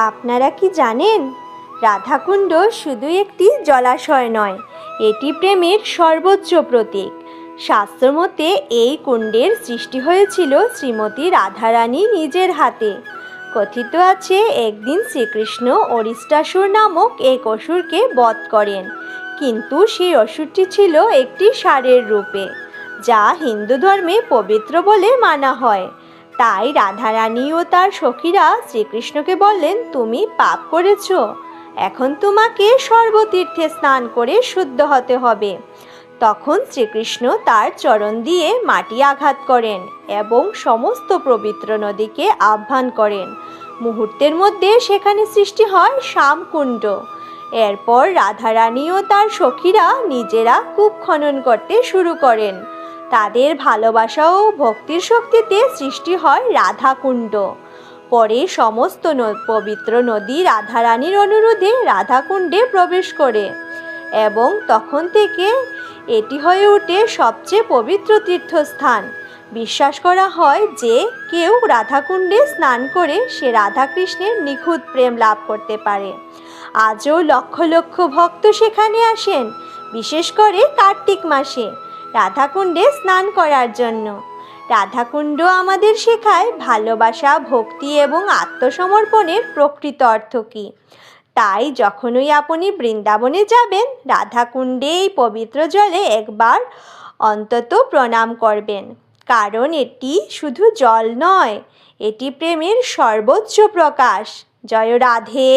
আপনারা কি জানেন, রাধাকুণ্ড শুধু একটি জলাশয় নয়, এটি প্রেমের সর্বোচ্চ প্রতীক। শাস্ত্রমতে এই কুণ্ডের সৃষ্টি হয়েছিল শ্রীমতী রাধারানী নিজের হাতে। কথিত আছে, একদিন শ্রীকৃষ্ণ অরিষ্টাসুর নামক এক অসুরকে বধ করেন, কিন্তু সেই অসুরটি ছিল একটি ষাঁড়ের রূপে, যা হিন্দু ধর্মে পবিত্র বলে মানা হয়। তাই রাধারানী ও তার সখীরা শ্রীকৃষ্ণকে বললেন, তুমি পাপ করেছ, এখন তোমাকে সর্বতীর্থে স্নান করে শুদ্ধ হতে হবে। তখন শ্রীকৃষ্ণ তার চরণ দিয়ে মাটি আঘাত করেন এবং সমস্ত পবিত্র নদীকে আহ্বান করেন। মুহূর্তের মধ্যে সেখানে সৃষ্টি হয় শ্যামকুণ্ড। এরপর রাধারানী ও তার সখীরা নিজেরা কূপ খনন করতে শুরু করেন। তাদের ভালোবাসা ও ভক্তির শক্তিতে সৃষ্টি হয় রাধাকুণ্ড। পরে সমস্ত পবিত্র নদী রাধারানীর অনুরোধে রাধাকুণ্ডে প্রবেশ করে এবং তখন থেকে এটি হয়ে ওঠে সবচেয়ে পবিত্র তীর্থস্থান। বিশ্বাস করা হয় যে কেউ রাধাকুণ্ডে স্নান করে সে রাধাকৃষ্ণের নিখুঁত প্রেম লাভ করতে পারে। আজও লক্ষ লক্ষ ভক্ত সেখানে আসেন, বিশেষ করে কার্তিক মাসে রাধাকুণ্ডে স্নান করার জন্য। রাধাকুণ্ড আমাদের শেখায় ভালোবাসা, ভক্তি এবং আত্মসমর্পণের প্রকৃত অর্থ কী। তাই যখনই আপনি বৃন্দাবনে যাবেন, রাধাকুণ্ডে এই পবিত্র জলে একবার অন্তত প্রণাম করবেন, কারণ এটি শুধু জল নয়, এটি প্রেমের সর্বোচ্চ প্রকাশ। জয় রাধে।